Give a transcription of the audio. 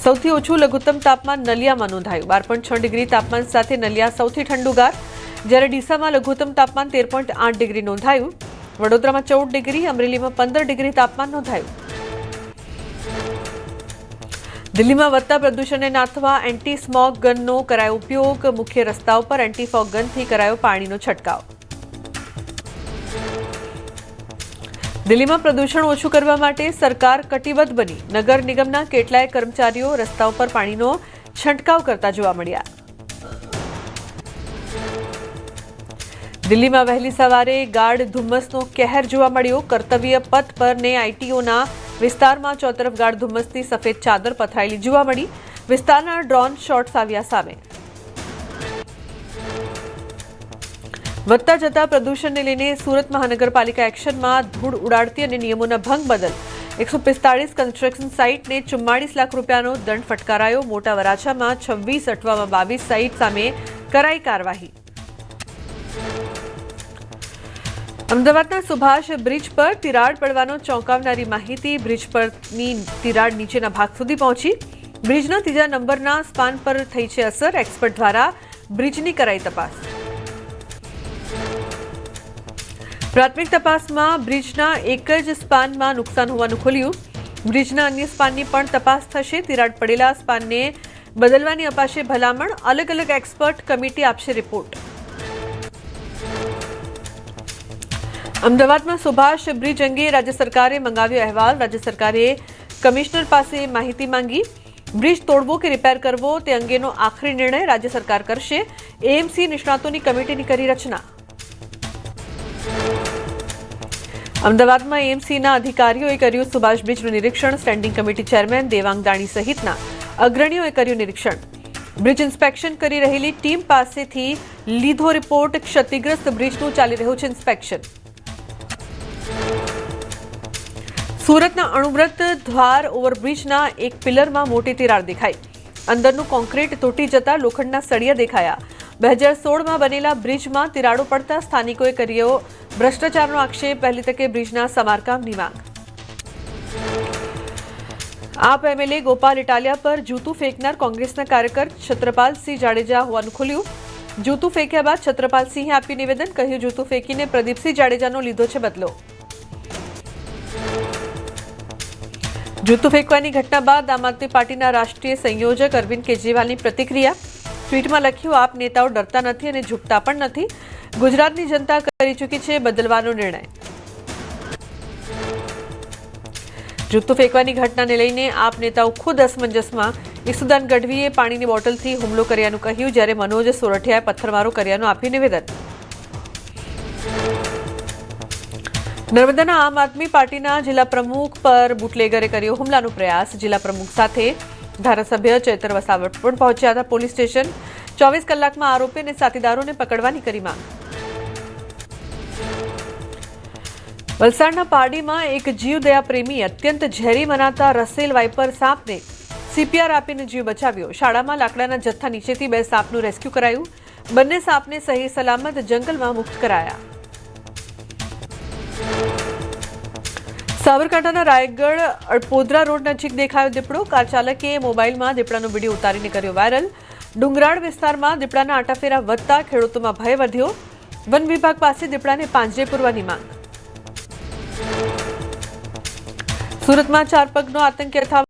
સૌથી ઓછું લઘુત્તમ તાપમાન નલિયામાં નોંધાયું 12.6 ડિગ્રી તાપમાન સાથે નલિયા સૌથી ઠંડુગાર, જ્યારે ડીસામાં લઘુત્તમ તાપમાન 13.8 ડિગ્રી નોંધાયું. વડોદરામાં 14 ડિગ્રી, અમરેલીમાં 15 ડિગ્રી તાપમાન નોંધાયું. દિલ્હીમાં વધતા પ્રદૂષણને નાથવા એન્ટી સ્મોગ ગનનો કરાયો ઉપયોગ. મુખ્ય રસ્તાઓ પર એન્ટી ફોગ ગનથી કરાયો પાણીનો છંટકાવ. દિલ્હીમાં પ્રદૂષણ ઓછું કરવા માટે સરકાર કટિબદ્ધ બની. નગર નિગમના કેટલાય કર્મચારીઓ રસ્તાઓ પર પાણીનો છંટકાવ કરતા જોવા મળ્યા. દિલ્હીમાં વહેલી સવારે ગાઢ ધુમ્મસનો કહેર જોવા મળ્યો. કર્તવ્ય પથ પરને આઈટીઓના વિસ્તારમાં ચોતરફ ગાઢ ધુમ્મસની સફેદ ચાદર પથરાયેલી જોવા મળી. વિસ્તારના ડ્રોન શોટ્સ આવ્યા સામે. વધતા જતા પ્રદૂષણને લઈને સુરત મહાનગરપાલિકા એક્શનમાં. ધૂળ ઉડાડતી અને નિયમોના ભંગ બદલ 145 કન્સ્ટ્રક્શન સાઇટને 44 લાખ રૂપિયાનો દંડ ફટકારાયો. મોટા વરાછામાં 26, અટવામાં 22 સાઇટ સામે કરાઈ કાર્યવાહી. અમદાવાદના સુભાષ બ્રિજ પર તિરાડ પડવાનો ચોંકાવનારી માહિતી. બ્રિજ પરની તિરાડ નીચેના ભાગ સુધી પહોંચી. બ્રિજના ત્રીજા નંબરના સ્પાન પર થઈ છે અસર. એક્સપર્ટ દ્વારા બ્રિજની કરાઈ તપાસ. પ્રાથમિક તપાસમાં બ્રિજના એક જ સ્પાનમાં નુકસાન હોવાનું ખુલ્યું. બ્રિજના અન્ય સ્પાનની પણ તપાસ થશે. તિરાડ પડેલા સ્પાનને બદલવાની અપાશે ભલામણ. અલગ અલગ એક્સપર્ટ કમિટી આપશે રિપોર્ટ. અમદાવાદમાં સુભાષ બ્રિજ અંગે રાજ્ય સરકારે મંગાવ્યો અહેવાલ. રાજ્ય સરકારે કમિશનર પાસે માહિતી માંગી. બ્રિજ તોડવો કે રિપેર કરવો તે અંગેનો આખરી નિર્ણય રાજ્ય સરકાર કરશે. એએમસી નિષ્ણાતોની કમિટીની કરી રચના. અમદાવાદમાં એએમસીના અધિકારીઓએ કર્યું સુભાષ બ્રિજનું નિરીક્ષણ. Standing committee chairman Devang Dani સહિતના અગ્રણીઓએ કર્યું નિરીક્ષણ. બ્રિજ ઇન્સ્પેક્શન કરી રહેલી ટીમ પાસેથી લીધો રિપોર્ટ. ક્ષતિગ્રસ્ત બ્રિજનું ચાલી રહ્યું છે ઇન્સ્પેક્શન. સુરતના અણુવ્રત દ્વાર ઓવરબ્રિજના એક પિલરમાં મોટી તિરાડ દેખાઈ. અંદરનું કોન્ક્રીટ તૂટી જતા લોખંડના સળિયા દેખાયા. 2016માં બનેલા બ્રિજમાં તિરાડો પડતા સ્થાનિકોએ કર્યો ભ્રષ્ટાચારનો આક્ષેપ. પહેલી તકે બ્રિજના સમારકામની માંગ. આપ એમએલએ ગોપાલ ઇટાલિયા પર જૂતું ફેંકનાર કોંગ્રેસના કાર્યકર છત્રપાલસિંહ જાડેજા હોવાનું ખુલ્યું. જૂતું ફેંક્યા બાદ છત્રપાલસિંહે આપ્યું નિવેદન. કહ્યું જૂતું ફેંકીને પ્રદીપસિંહ જાડેજાનો લીધો છે બદલો. જૂતું ફેંકવાની ઘટના બાદ આમ આદમી પાર્ટીના રાષ્ટ્રીય સંયોજક અરવિંદ કેજરીવાલની પ્રતિક્રિયા. ટ્વીટમાં લખ્યું આપ નેતાઓ ડરતા નથી અને ઝૂકતા પણ નથી. ગુજરાતની જનતા કરી ચૂકી છે બદલવાનો નિર્ણય. જૂતું ફેંકવાની ઘટનાને લઈને આપ નેતાઓ ખુદ અસમંજસમાં. ઈસુદાન ગઢવીએ પાણીની બોટલથી હુમલો કર્યાનું કહ્યું, જ્યારે મનોજ સોરઠિયાએ પથ્થરમારો કર્યાનું આપ્યું નિવેદન. નર્મદાના આમ આદમી પાર્ટીના જિલ્લા પ્રમુખ પર બુટલેગરે કર્યો હુમલાનો પ્રયાસ. જિલ્લા પ્રમુખ સાથે ધારાસભ્ય ચૈતર વસાવટ પણ પહોંચ્યા હતા પોલીસ સ્ટેશન. 24 કલાકમાં આરોપી અને સાથીદારોને પકડવાની કરી માંગ. વલસાડના પારડીમાં એક જીવદયા પ્રેમી અત્યંત ઝેરી મનાતા રસેલ વાઇપર સાપને સીપીઆર આપીને જીવ બચાવ્યો. શાળામાં લાકડાના જથ્થા નીચેથી 2 સાપનું રેસ્ક્યુ કરાયું. બંને સાપને સહી સલામત જંગલમાં મુક્ત કરાયા. સાબરકાંઠાના રાયગઢ અડપોદરા રોડ નજીક દેખાયો દીપડો. કાર ચાલકે મોબાઈલમાં દીપડાનો વિડીયો ઉતારીને કર્યો વાયરલ. ડુંગરાળ વિસ્તારમાં દીપડાના આટાફેરા વધતા ખેડૂતોમાં ભય વધ્યો. વન વિભાગ પાસે દીપડાને પાંજરે પૂરવાની માંગ. સુરતમાં 4 પગનો આતંક યથાવત.